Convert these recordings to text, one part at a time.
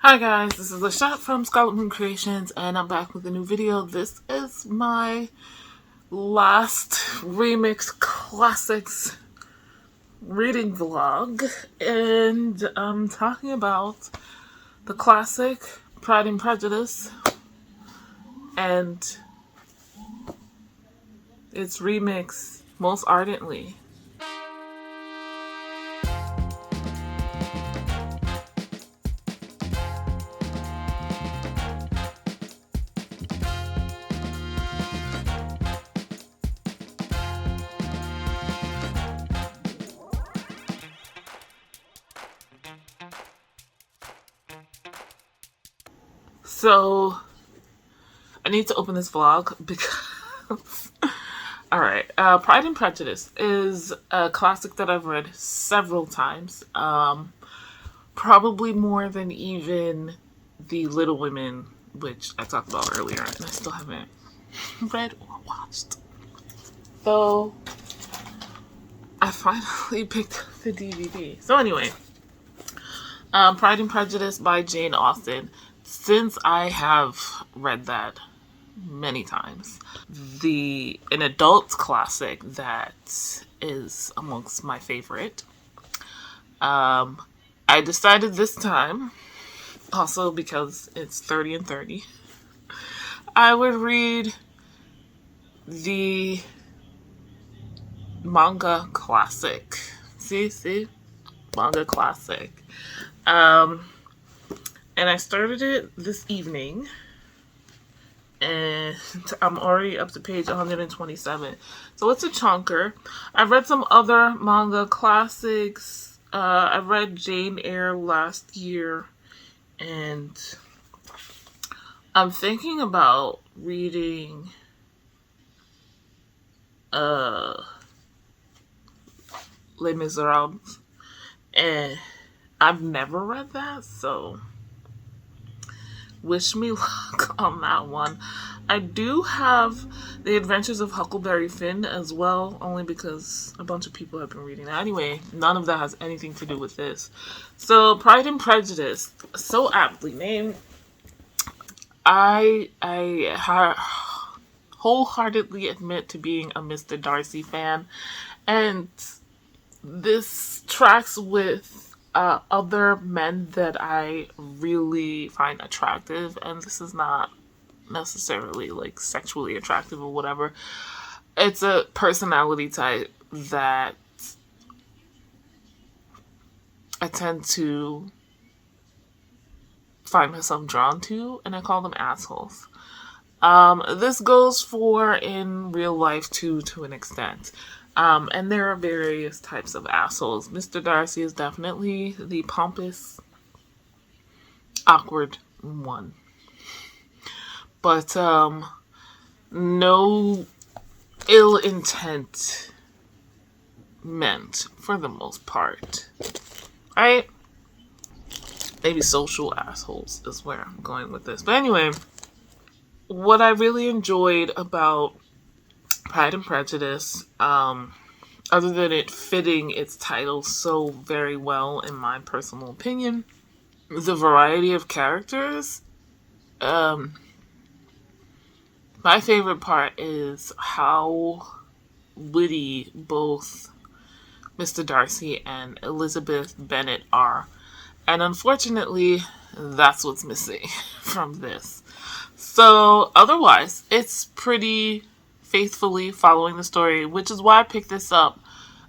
Hi guys, this is Lashette from Scarlet Moon Creations, and I'm back with a new video. This is my last Remixed Classics reading vlog, and I'm talking about the classic Pride and Prejudice and its remix, Most Ardently. So, I need to open this vlog because... Alright, Pride and Prejudice is a classic that I've read several times. Probably more than even the Little Women, which I talked about earlier, and I still haven't read or watched. So, I finally picked up the DVD. So anyway, Pride and Prejudice by Jane Austen. Since I have read that many times, an adult classic that is amongst my favorite. I decided this time, also because it's 30 and 30, I would read the Manga Classic. See? Manga Classic. And I started it this evening, and I'm already up to page 127. So it's a chunker. I've read some other manga classics. I read Jane Eyre last year, and I'm thinking about reading Les Miserables, and I've never read that, so wish me luck on that one. I do have The Adventures of Huckleberry Finn as well, only because a bunch of people have been reading that. Anyway, none of that has anything to do with this. So, Pride and Prejudice, so aptly named. I wholeheartedly admit to being a Mr. Darcy fan, and this tracks with other men that I really find attractive, and this is not necessarily like sexually attractive or whatever. It's a personality type that I tend to find myself drawn to, and I call them assholes. This goes for in real life too, to an extent. And there are various types of assholes. Mr. Darcy is definitely the pompous, awkward one. But, no ill intent meant, for the most part. Right? Maybe social assholes is where I'm going with this. But anyway, what I really enjoyed about Pride and Prejudice, other than it fitting its title so very well, in my personal opinion, the variety of characters. My favorite part is how witty both Mr. Darcy and Elizabeth Bennet are. And unfortunately, that's what's missing from this. So, otherwise, it's pretty faithfully following the story, which is why I picked this up.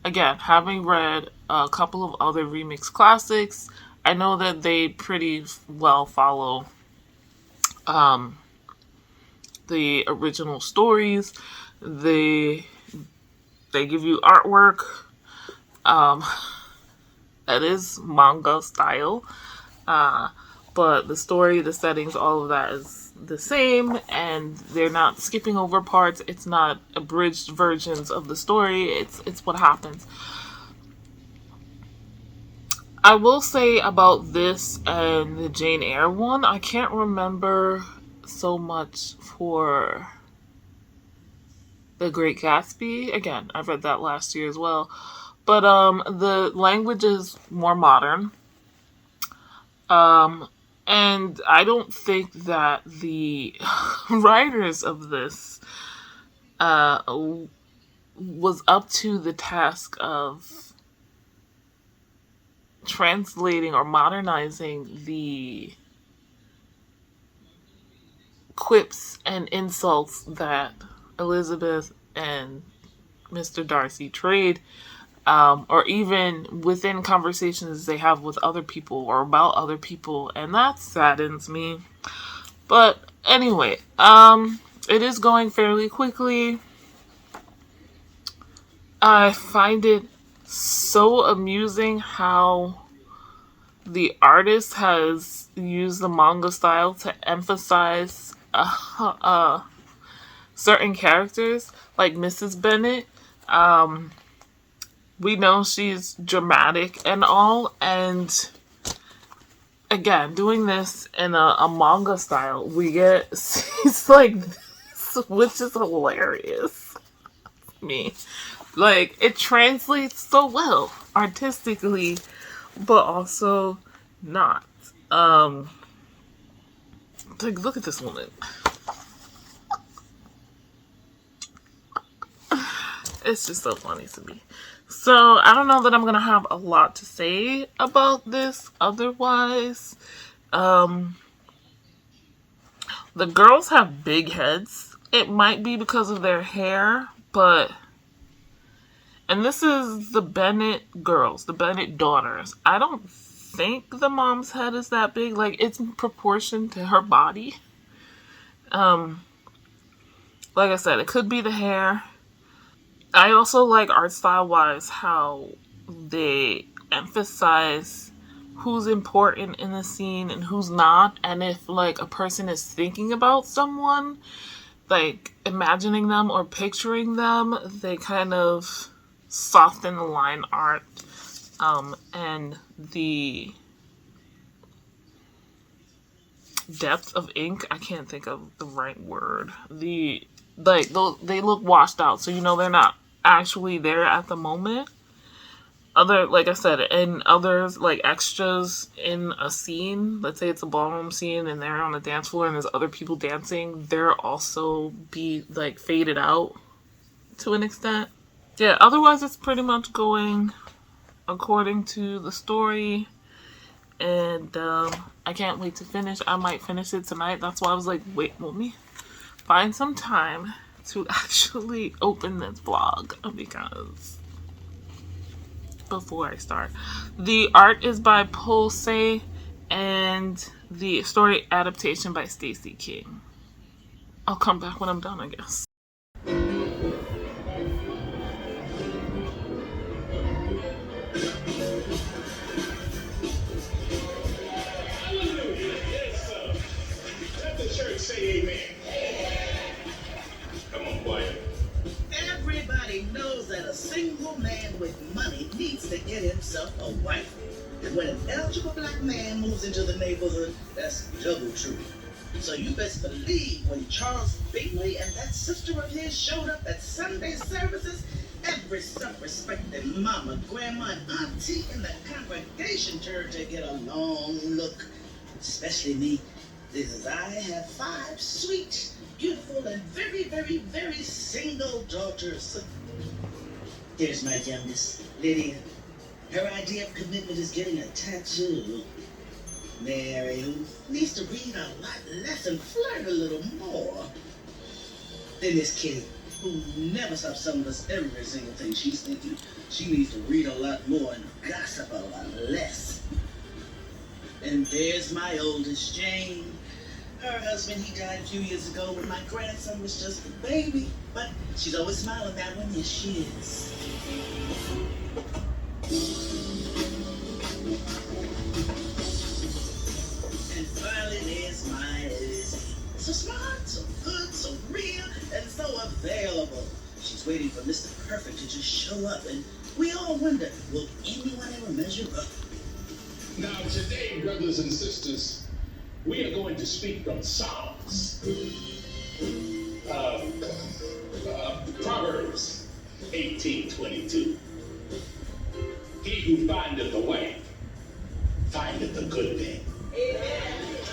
Again, having read a couple of other remix classics, I know that they pretty well follow the original stories. They give you artwork that is manga style, but the story, the settings, all of that is the same, and they're not skipping over parts. It's not abridged versions of the story. It's what happens. I will say about this and the Jane Eyre one, I can't remember so much for The Great Gatsby. Again, I've read that last year as well. But the language is more modern. And I don't think that the writers of this was up to the task of translating or modernizing the quips and insults that Elizabeth and Mr. Darcy trade, or even within conversations they have with other people or about other people, and that saddens me. But anyway, it is going fairly quickly. I find it so amusing how the artist has used the manga style to emphasize certain characters, like Mrs. Bennet. We know she's dramatic and all, and again, doing this in a manga style, we get scenes like this, which is hilarious. Me. Like, it translates so well artistically, but also not. Like, look at this woman. It's just so funny to me. So, I don't know that I'm going to have a lot to say about this otherwise. The girls have big heads. It might be because of their hair, but... And this is the Bennet girls, the Bennet daughters. I don't think the mom's head is that big. Like, it's in proportion to her body. Like I said, it could be the hair. I also like art style wise how they emphasize who's important in the scene and who's not. And if like a person is thinking about someone, like imagining them or picturing them, they kind of soften the line art, and the depth of ink. I can't think of the right word. They look washed out, so you know they're not actually there at the moment. Like I said, and others like extras in a scene. Let's say it's a ballroom scene and they're on a dance floor and there's other people dancing. They're also be like faded out to an extent. Yeah, otherwise it's pretty much going according to the story, and I can't wait to finish. I might finish it tonight. That's why I was like, wait, let me find some time to actually open this blog, because before I start. The art is by Pulse, and the story adaptation by Stacey King. I'll come back when I'm done, I guess. Say amen. Come on, boy. Everybody knows that a single man with money needs to get himself a wife. And when an eligible black man moves into the neighborhood, that's double true. So you best believe when Charles Bingley and that sister of his showed up at Sunday services, every self-respecting mama, grandma, and auntie in the congregation turned to get a long look. Especially me. Because I have 5 sweet, beautiful, and very, very, very single daughters. Here's my youngest, Lydia. Her idea of commitment is getting a tattoo. Mary, who needs to read a lot less and flirt a little more. Then there's Kitty, who never stops telling us every single thing she's thinking. She needs to read a lot more and gossip a lot less. And there's my oldest, Jane. Her husband, he died a few years ago when my grandson was just a baby. But she's always smiling that one, yes she is. And finally there's my Lizzie. So smart, so good, so real, and so available. She's waiting for Mr. Perfect to just show up, and we all wonder, will anyone ever measure up? Now today, brothers and sisters, we are going to speak on Psalms. Proverbs 18:22. He who findeth a wife findeth a good thing. Amen.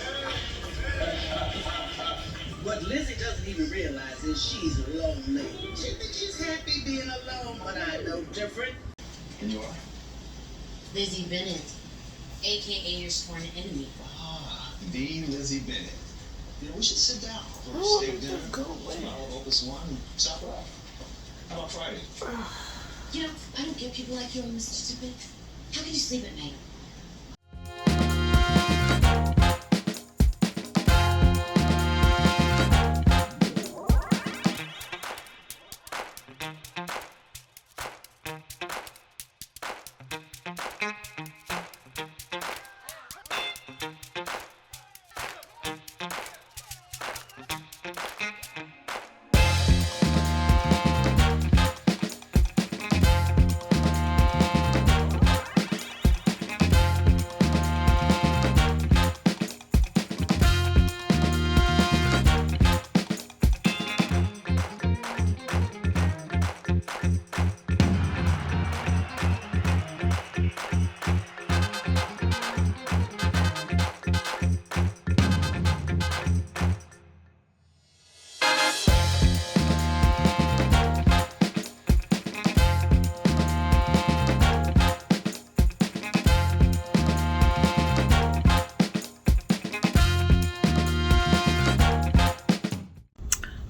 is she's lonely. She thinks she's happy being alone, but I know different. And you are? Lizzie Bennett, aka your sworn enemy. Ah, the Lizzie Bennett. You know, we should sit down for a Oh, steak dinner. go away. Tomorrow, open one and chop it off. How about Friday? You know, I don't get people like you on Mr. Stupid. How can you sleep at night?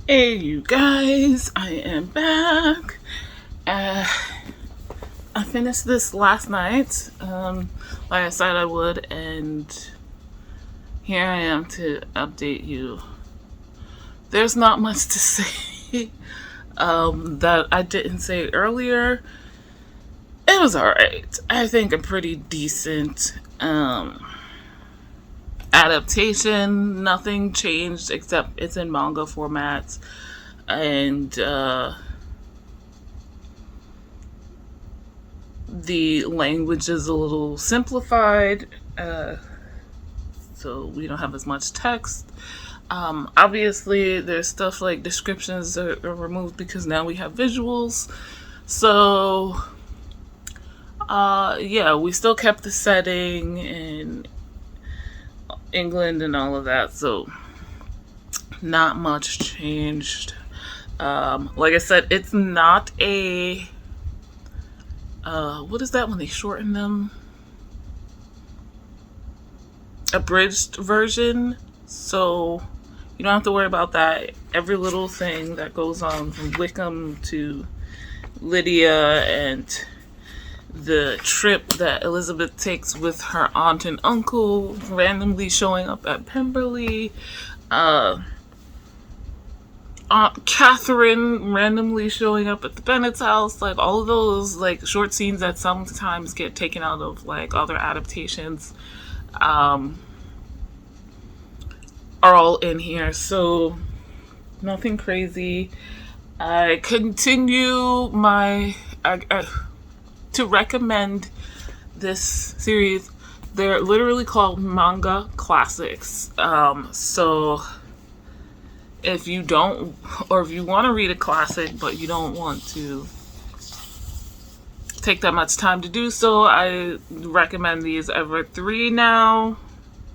Hey you guys, I am back. I finished this last night, like I said I would, and here I am to update you. There's not much to say that I didn't say earlier. It was alright. I think a pretty decent adaptation. Nothing changed except it's in manga format, and the language is a little simplified, so we don't have as much text. Obviously there's stuff like descriptions are removed because now we have visuals. So yeah, we still kept the setting in England and all of that, so not much changed. Like I said, it's not a what is that when they shorten them? Abridged version, so you don't have to worry about that. Every little thing that goes on from Wickham to Lydia and the trip that Elizabeth takes with her aunt and uncle randomly showing up at Pemberley, Aunt Catherine randomly showing up at the Bennett's house, like all of those like short scenes that sometimes get taken out of like other adaptations, are all in here, so nothing crazy. I continue to recommend this series. They're literally called Manga Classics. So if you don't, or if you want to read a classic but you don't want to take that much time to do so, I recommend these. I've read 3 now,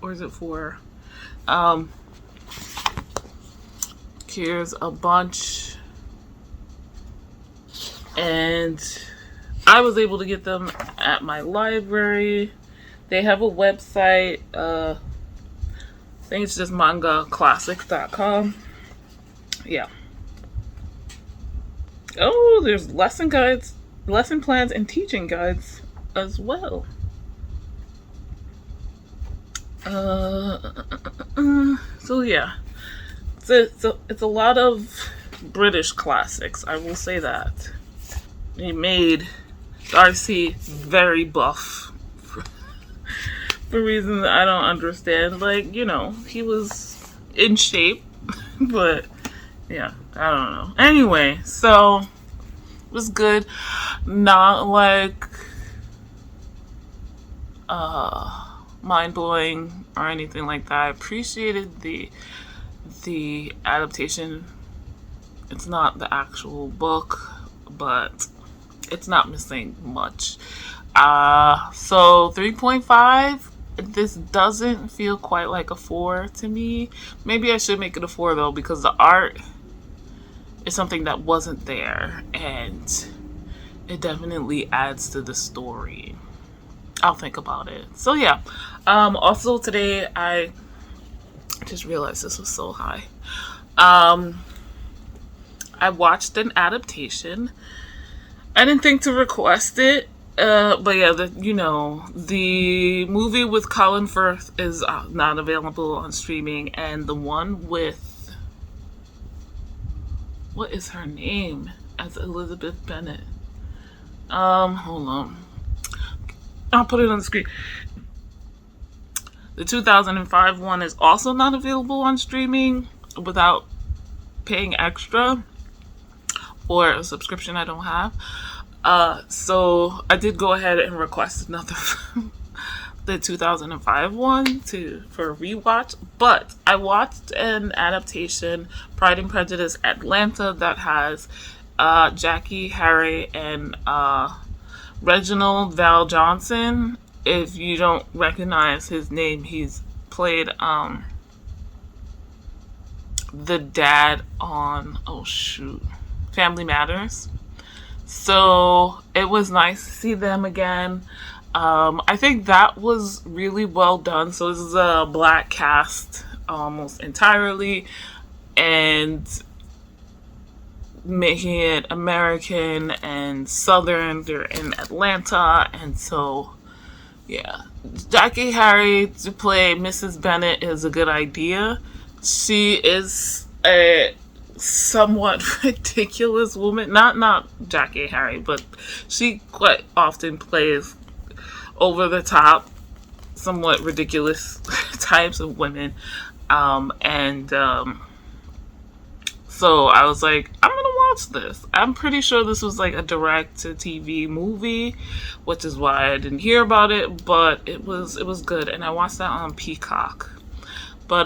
or is it 4? Here's a bunch, and I was able to get them at my library. They have a website. I think it's just mangaclassics.com. Yeah. Oh, there's lesson guides, lesson plans, and teaching guides as well. So yeah, it's a lot of British classics, I will say that. They made Darcy very buff for reasons I don't understand. Like, you know, he was in shape, but yeah, I don't know. Anyway, so it was good. Not like mind-blowing or anything like that. I appreciated the adaptation. It's not the actual book, but it's not missing much. So 3.5. This doesn't feel quite like a 4 to me. Maybe I should make it a 4 though, because the art is something that wasn't there, and it definitely adds to the story. I'll think about it. So yeah. Also today I just realized this was so high. I watched an adaptation. I didn't think to request it, but yeah, the movie with Colin Firth is not available on streaming, and the one with, what is her name as Elizabeth Bennet? Hold on. I'll put it on the screen. The 2005 one is also not available on streaming without paying extra or a subscription I don't have. So I did go ahead and request another the 2005 one for a rewatch, but I watched an adaptation, Pride and Prejudice Atlanta, that has Jackie Harry and Reginald Val Johnson. If you don't recognize his name, he's played the dad on Family Matters. So it was nice to see them again. I think that was really well done. So this is a black cast almost entirely, and making it American and Southern. They're in Atlanta, and so yeah, Jackie Harry to play Mrs. Bennet is a good idea. She is a somewhat ridiculous woman. Not Jackie Harry, but she quite often plays over the top, somewhat ridiculous types of women. So I was like, I'm gonna watch this. I'm pretty sure this was like a direct-to-TV movie, which is why I didn't hear about it, but it was good, and I watched that on Peacock. But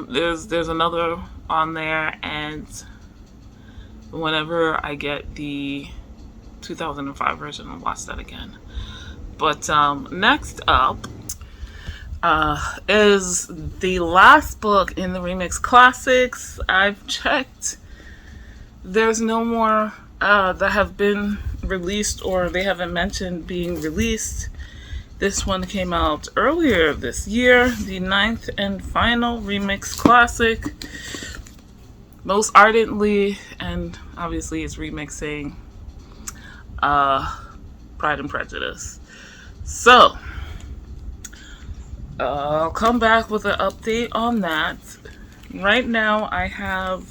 there's another on there, and whenever I get the 2005 version, I'll watch that again. But next up is the last book in the Remixed Classics. I've checked. There's no more that have been released, or they haven't mentioned being released. This one came out earlier this year, the 9th and final Remixed Classic. Most Ardently, and obviously it's remixing Pride and Prejudice. So, I'll come back with an update on that. Right now I have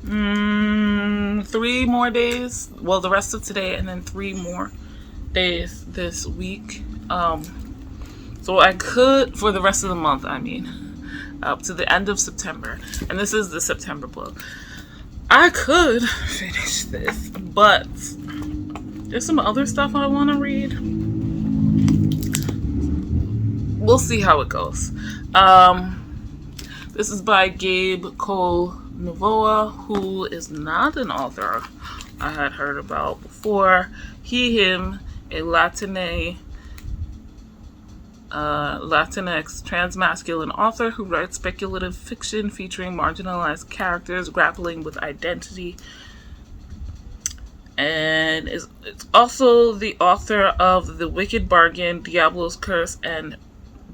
3 more days. Well, the rest of today, and then 3 more days this week. So I could, for the rest of the month, up to the end of September. And this is the September book. I could finish this, but there's some other stuff I want to read. We'll see how it goes. This is by Gabe Novoa, who is not an author I had heard about before. He, him, a Latinx transmasculine author who writes speculative fiction featuring marginalized characters grappling with identity, and is also the author of The Wicked Bargain, Diablo's Curse, and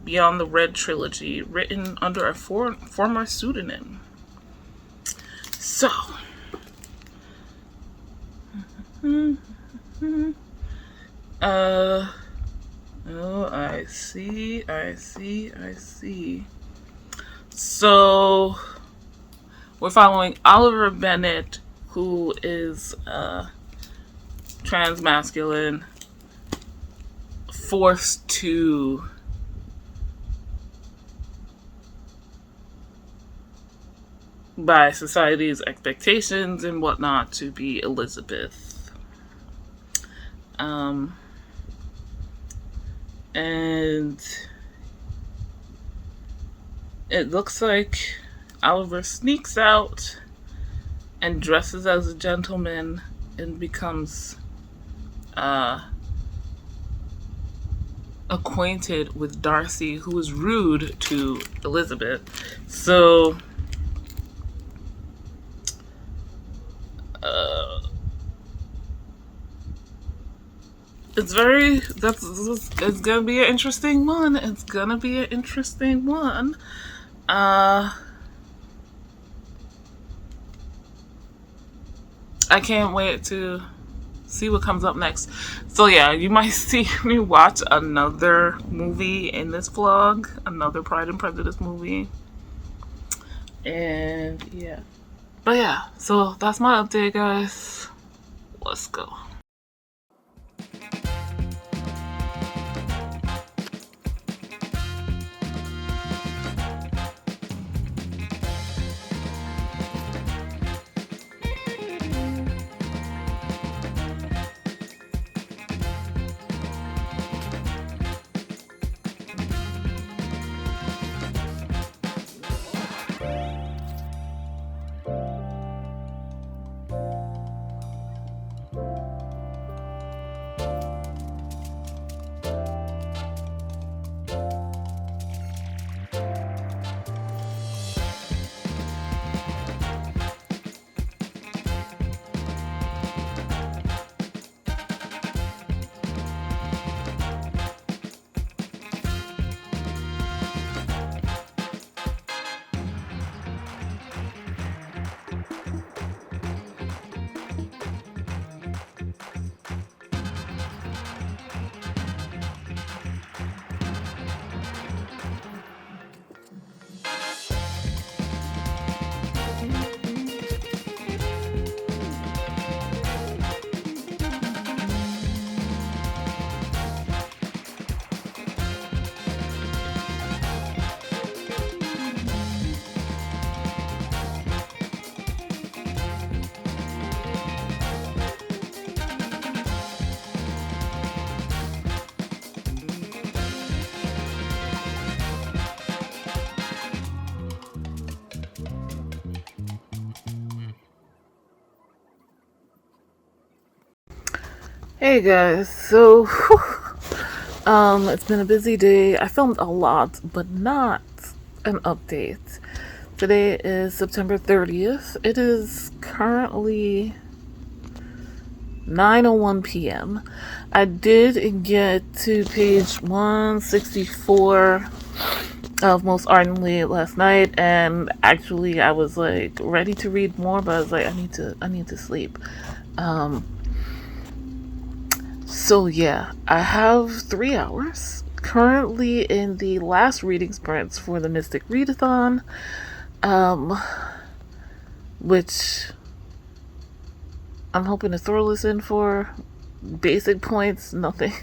Beyond the Red trilogy, written under a former pseudonym. So, I see. So, we're following Oliver Bennett, who is transmasculine, forced to by society's expectations and whatnot to be Elizabeth. And it looks like Oliver sneaks out and dresses as a gentleman and becomes acquainted with Darcy, who is rude to Elizabeth. So it's gonna be an interesting one. It's gonna be an interesting one. I can't wait to see what comes up next. So yeah, you might see me watch another movie in this vlog, another Pride and Prejudice movie. And yeah. But yeah, so that's my update, guys. Let's go. Hey guys, so it's been a busy day. I filmed a lot, but not an update. Today is September 30th. It is currently 9:01 p.m. I did get to page 164 of Most Ardently last night, and actually I was like ready to read more, but I was like, I need to sleep. So yeah, I have 3 hours currently in the last reading sprints for the Mystic Readathon, which I'm hoping to throw this in for basic points, nothing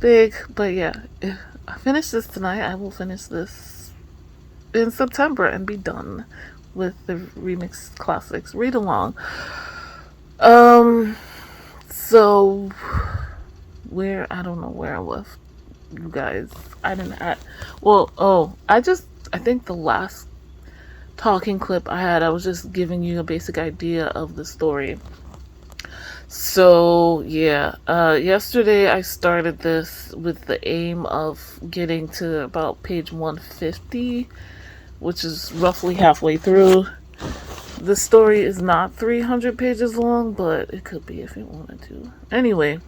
big, but yeah, if I finish this tonight, I will finish this in September and be done with the Remixed Classics read-along. So, I don't know where I left you guys. I think the last talking clip I had, I was just giving you a basic idea of the story. So, yeah, yesterday I started this with the aim of getting to about page 150, which is roughly halfway through. The story is not 300 pages long, but it could be if you wanted to. Anyway,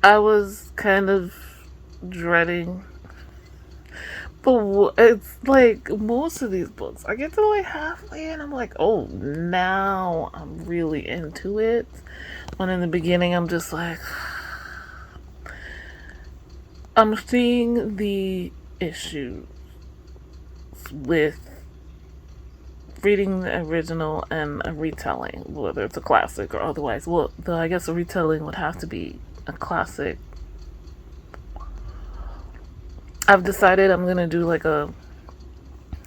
I was kind of dreading, but it's like most of these books, I get to like halfway and I'm like, oh, now I'm really into it. When in the beginning I'm just like, I'm seeing the issue with reading the original and a retelling, whether it's a classic or otherwise. Well, though I guess a retelling would have to be a classic. I've decided I'm gonna do like a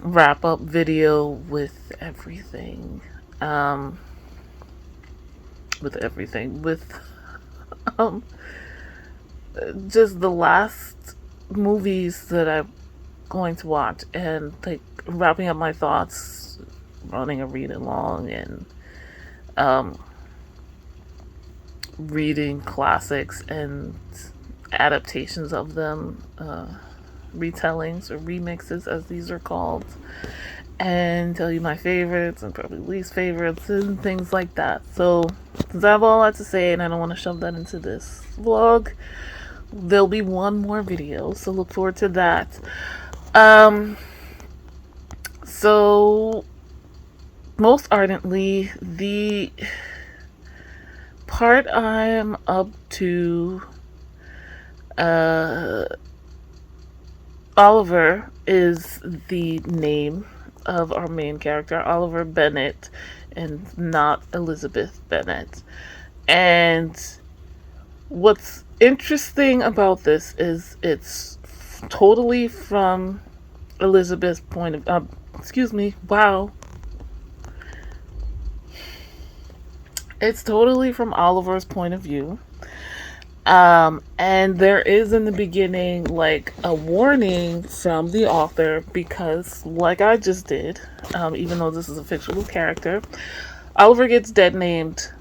wrap-up video with everything. Just the last movies that I'm going to watch, and like wrapping up my thoughts, running a read-along, and reading classics and adaptations of them, retellings or remixes as these are called. and tell you my favorites and probably least favorites and things like that. So, since I have all that to say and I don't want to shove that into this vlog, there'll be one more video, so look forward to that. So, most ardently, the part I'm up to, Oliver is the name of our main character, Oliver Bennett, and not Elizabeth Bennett. And what's interesting about this is it's totally from Elizabeth's point of wow. It's totally from Oliver's point of view. And there is in the beginning like a warning from the author because, like I just did, even though this is a fictional character, Oliver gets dead named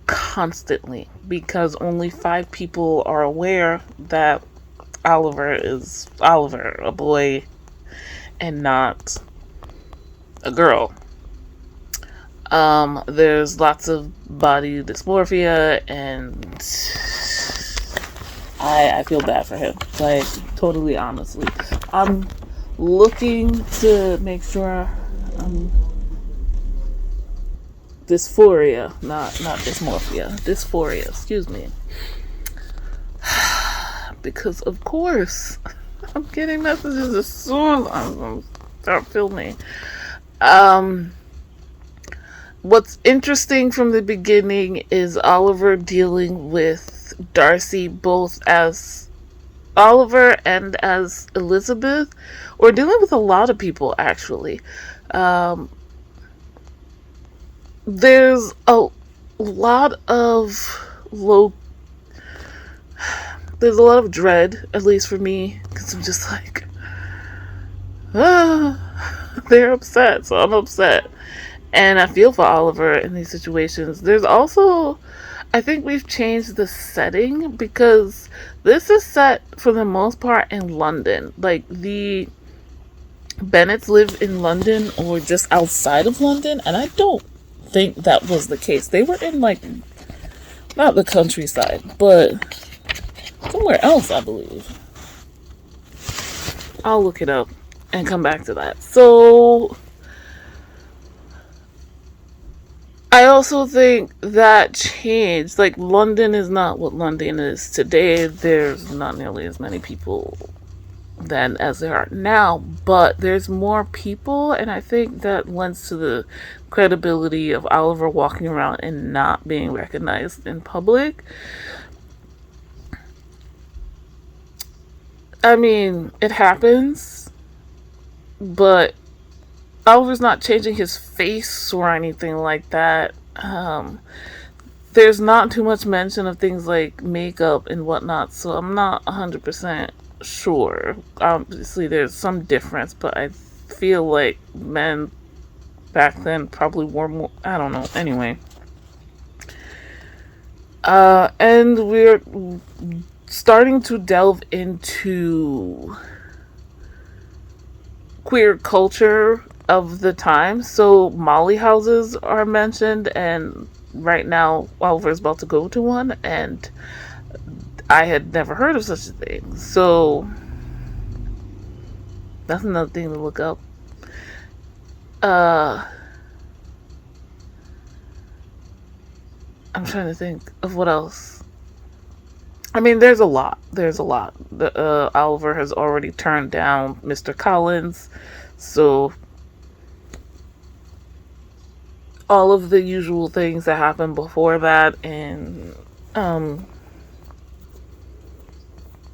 constantly because only 5 people are aware that Oliver is Oliver, a boy, and not a girl. There's lots of body dysmorphia, and I feel bad for him. Like, totally honestly. I'm looking to make sure dysphoria, not dysmorphia. Dysphoria, excuse me. Because of course I'm getting messages as soon as I'm gonna start filming. What's interesting from the beginning is Oliver dealing with Darcy both as Oliver and as Elizabeth, or dealing with a lot of people actually. There's a lot of there's a lot of dread, at least for me, because I'm just like, they're upset, so I'm upset. And I feel for Oliver in these situations. There's also, I think we've changed the setting because this is set for the most part in London. Like, the Bennetts live in London or just outside of London, and I don't think that was the case. They were in, like, not the countryside, but somewhere else, I believe. I'll look it up and come back to that. So I also think that changed. Like, London is not what London is today. There's not nearly as many people then as there are now, but there's more people, and I think that lends to the credibility of Oliver walking around and not being recognized in public. I mean, it happens, but Oliver's not changing his face or anything like that. There's not too much mention of things like makeup and whatnot, so I'm not 100% sure. Obviously, there's some difference, but I feel like men back then probably wore more. I don't know. Anyway. And we're starting to delve into queer culture of the time. So Molly houses are mentioned, and right now Oliver's about to go to one, and I had never heard of such a thing. So that's another thing to look up. I'm trying to think of what else. I mean, there's a lot. Oliver has already turned down Mr. Collins, so all of the usual things that happened before that, and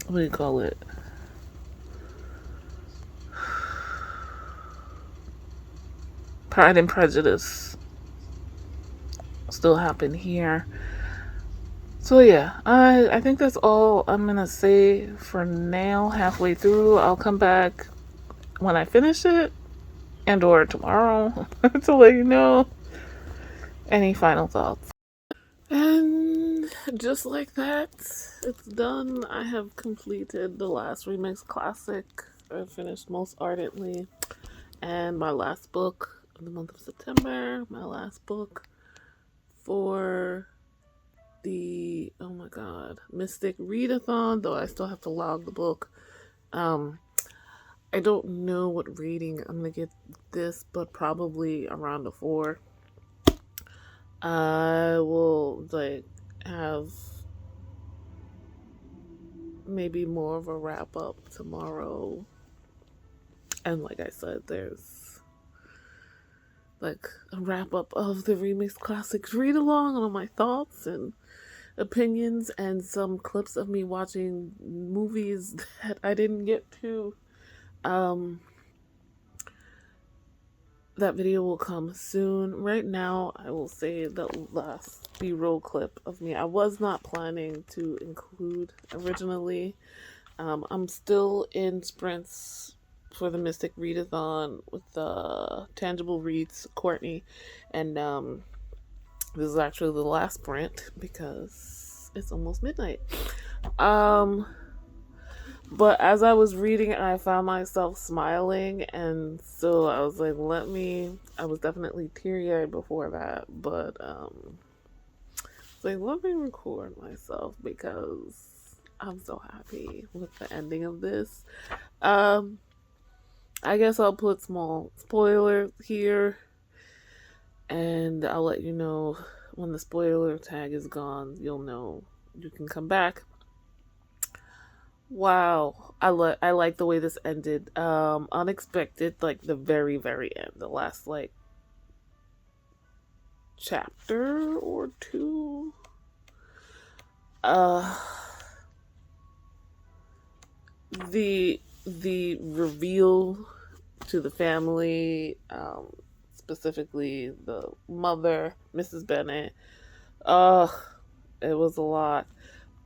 what do you call it? Pride and Prejudice still happen here. So yeah, I think that's all I'm gonna say for now. Halfway through, I'll come back when I finish it, and or tomorrow to let you know any final thoughts. And just like that, it's done. I have completed the last Remixed Classic. I finished most ardently, and my last book of the month of September. My last book for the, oh my god, Mystic Readathon, though I still have to log the book. I don't know what rating I'm gonna get this, but probably around a 4. I will like have maybe more of a wrap up tomorrow, and like I said, there's like a wrap up of the Remixed Classics read along on all my thoughts and opinions, and some clips of me watching movies that I didn't get to. That video will come soon. Right now, I will say the last B-roll clip of me, I was not planning to include originally. I'm still in sprints for the Mystic Readathon with the Tangible Reads Courtney, and this is actually the last sprint because it's almost midnight. But as I was reading it, I found myself smiling, and so I was like, I was definitely teary-eyed before that, but it's like, let me record myself because I'm so happy with the ending of this. I guess I'll put small spoiler here, and I'll let you know when the spoiler tag is gone. You'll know you can come back. Wow, I like the way this ended. Unexpected, like the very, very end, the last like chapter or 2. The reveal to the family, specifically the mother, Mrs. Bennet. It was a lot,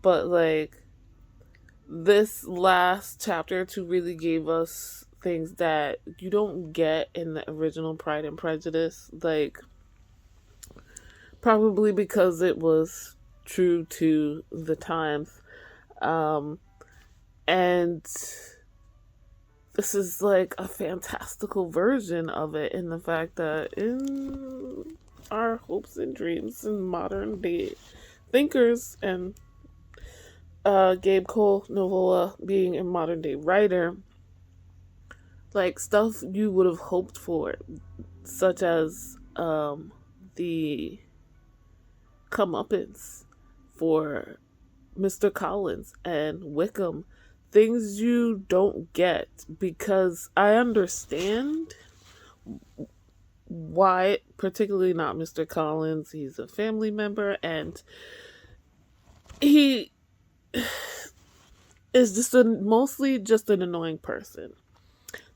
but like, this last chapter 2 really gave us things that you don't get in the original Pride and Prejudice, like, probably because it was true to the times, and this is like a fantastical version of it, in the fact that in our hopes and dreams and modern day thinkers, and Gabe Cole, Novoa, being a modern day writer, like stuff you would have hoped for, such as the comeuppance for Mr. Collins and Wickham, things you don't get, because I understand why, particularly not Mr. Collins. He's a family member, and he is just mostly just an annoying person.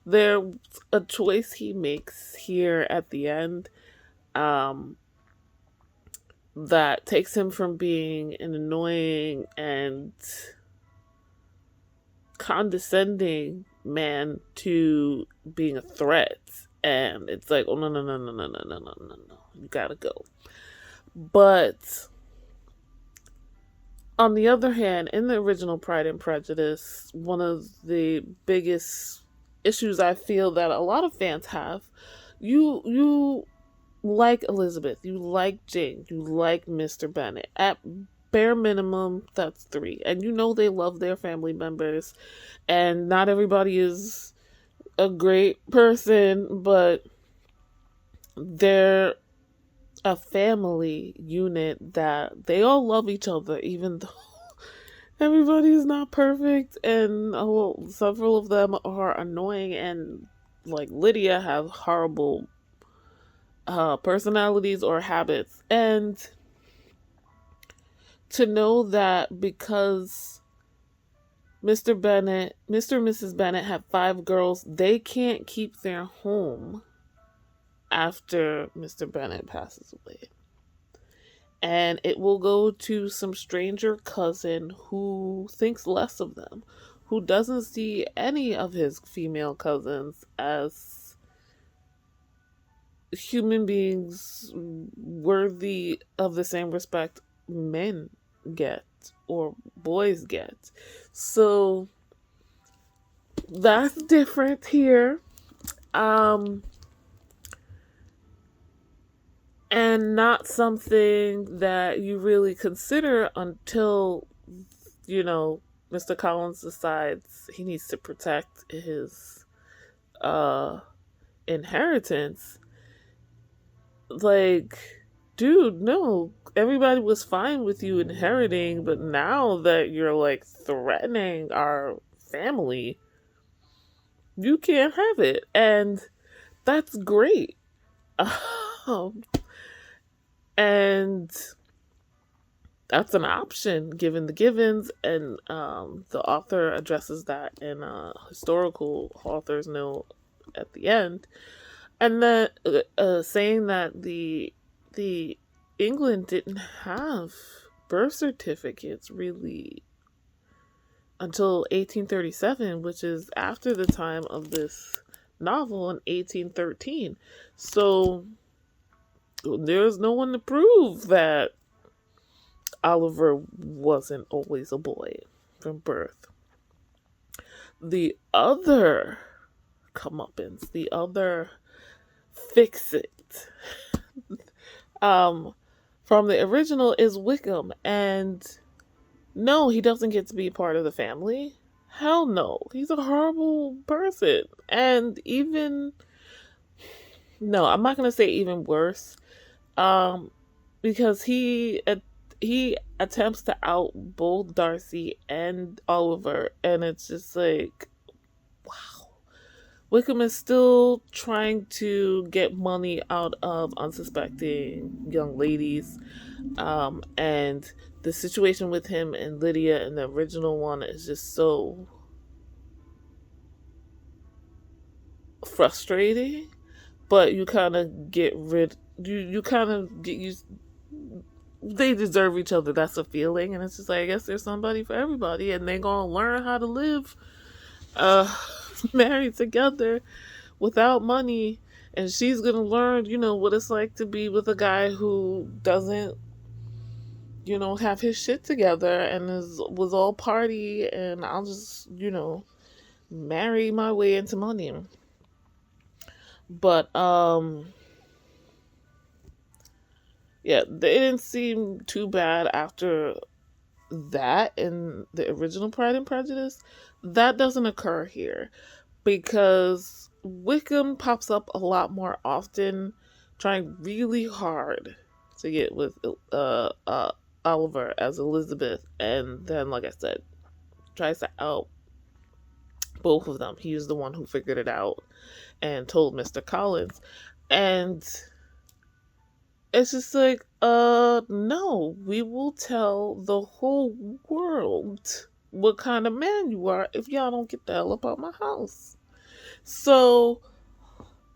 There's a choice he makes here at the end that takes him from being an annoying and condescending man to being a threat. And it's like, oh, no, you gotta go. But on the other hand, in the original Pride and Prejudice, one of the biggest issues I feel that a lot of fans have, you like Elizabeth, you like Jane, you like Mr. Bennet. At bare minimum, that's 3. And you know they love their family members, and not everybody is a great person, but they're a family unit that they all love each other, even though everybody's not perfect, and several of them are annoying, and like Lydia have horrible personalities or habits. And to know that because Mr. and Mrs. Bennet have 5 girls, they can't keep their home after Mr. Bennet passes away. And it will go to some stranger cousin who thinks less of them, who doesn't see any of his female cousins as human beings worthy of the same respect men get or boys get. So that's different here. Um, and not something that you really consider until, you know, Mr. Collins decides he needs to protect his uh inheritance. Like, dude, no. Everybody was fine with you inheriting, but now that you're like threatening our family, you can't have it. And that's great. Um, and that's an option given the givens, and the author addresses that in a historical author's note at the end, and then saying that the England didn't have birth certificates really until 1837, which is after the time of this novel in 1813. So there's no one to prove that Oliver wasn't always a boy from birth. The other comeuppance, the other fix it, from the original is Wickham, and no, he doesn't get to be part of the family. Hell no, he's a horrible person, and even no, I'm not gonna say even worse, um, because he attempts to out both Darcy and Oliver, and it's just like, wow. Wickham is still trying to get money out of unsuspecting young ladies, and the situation with him and Lydia in the original one is just so frustrating. But you kind of get rid. You kind of get used. They deserve each other. That's a feeling, and it's just like, I guess there's somebody for everybody, and they gonna learn how to live, uh, married together without money, and she's gonna learn, what it's like to be with a guy who doesn't, have his shit together and was all party, and I'll just, marry my way into money. But yeah, they didn't seem too bad after that in the original Pride and Prejudice. That doesn't occur here because Wickham pops up a lot more often, trying really hard to get with Oliver as Elizabeth, and then, like I said, tries to out both of them. He was the one who figured it out and told Mr. Collins, and it's just like, no, we will tell the whole world what kind of man you are if y'all don't get the hell up out my house. So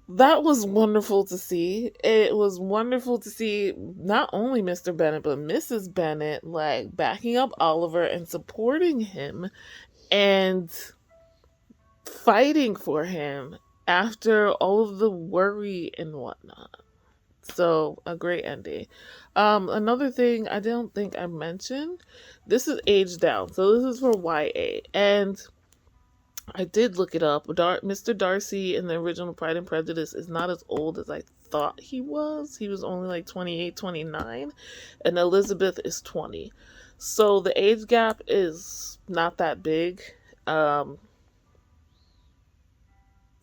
that was wonderful to see. It was wonderful to see not only Mr. Bennet, but Mrs. Bennet, like, backing up Oliver and supporting him and fighting for him after all of the worry and whatnot. So, a great ending. Another thing I don't think I mentioned, this is age down. So this is for YA. And I did look it up. Mr. Darcy in the original Pride and Prejudice is not as old as I thought he was. He was only like 28, 29. And Elizabeth is 20. So the age gap is not that big.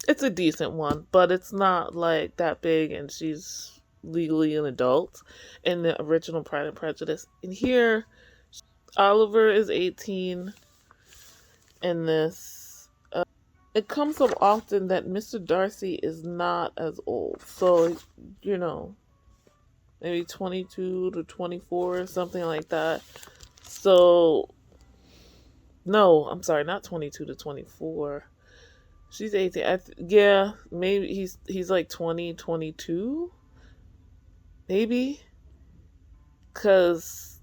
It's a decent one, but it's not like that big, and she's legally an adult in the original Pride and Prejudice. And here, Oliver is 18 in this. It comes up often that Mr. Darcy is not as old. So, maybe 22 to 24 or something like that. So, no, I'm sorry, not 22 to 24. She's 18. Yeah, maybe he's like 20, 22. Maybe. Because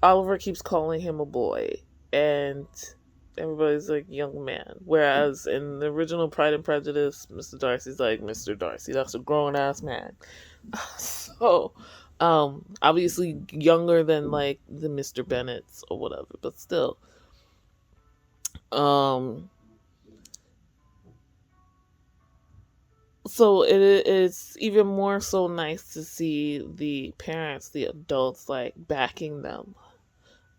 Oliver keeps calling him a boy. And everybody's like, young man. Whereas in the original Pride and Prejudice, Mr. Darcy's like, Mr. Darcy. That's a grown-ass man. So, obviously younger than like the Mr. Bennets or whatever. But still. So it's even more so nice to see the parents, the adults, like backing them.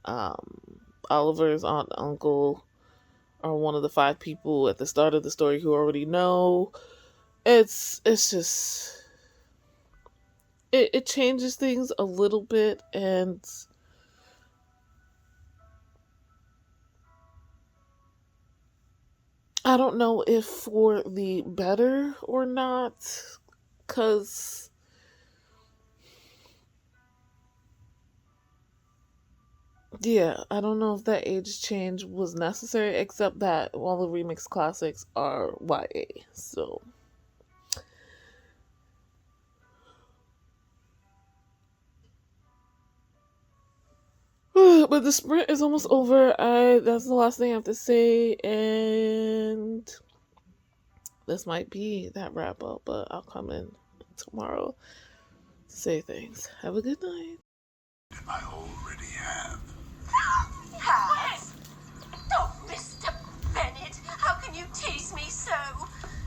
Oliver's aunt and uncle are one of the 5 people at the start of the story who already know. It's just it changes things a little bit, and I don't know if for the better or not, because yeah, I don't know if that age change was necessary, except that all the remix classics are YA, so. But the sprint is almost over. That's the last thing I have to say, and this might be that wrap up, but I'll come in tomorrow to say things. Have a good night. I already have. Has? Oh, Mr. Bennett, how can you tease me so?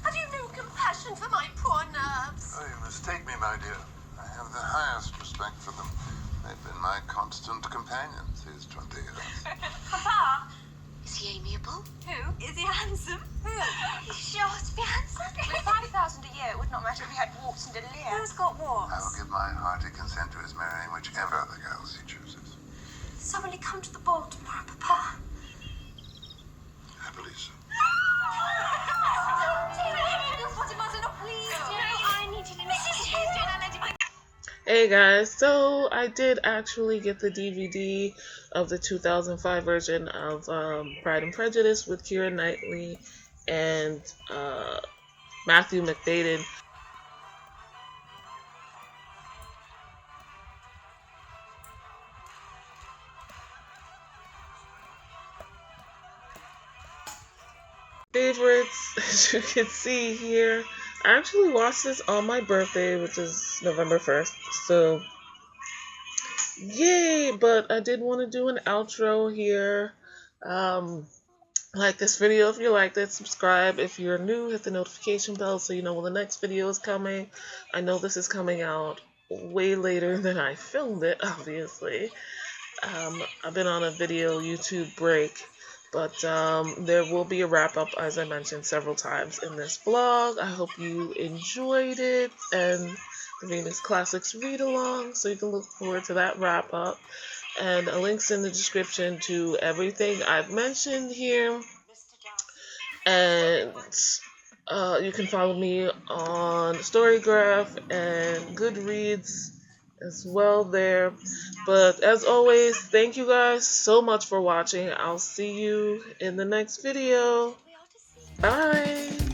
Have you no compassion for my poor nerves? Oh, you mistake me, my dear. I have the highest respect for them. They've been my constant companions these 20 years. Papa! Is he amiable? Who? Is he handsome? Who? He's sure to be handsome. With 5,000 a year, it would not matter if he had warts and deliria. Who's got warts? I will give my hearty consent to his marrying whichever of the girls he chooses. So will he come to the ball tomorrow, Papa? I believe so. Hey guys, so I did actually get the DVD of the 2005 version of Pride and Prejudice with Keira Knightley and Matthew McFadden. Favorites, as you can see here. I actually watched this on my birthday, which is November 1st, so yay! But I did want to do an outro here. Like this video if you liked it, subscribe if you're new, hit the notification bell so you know when the next video is coming. I know this is coming out way later than I filmed it, obviously. I've been on a video YouTube break, but there will be a wrap-up, as I mentioned several times in this vlog. I hope you enjoyed it, and the Remixed Classics read-along, so you can look forward to that wrap-up. And a link's in the description to everything I've mentioned here. And you can follow me on Storygraph and Goodreads as well there. But as always, thank you guys so much for watching. I'll see you in the next video. Bye!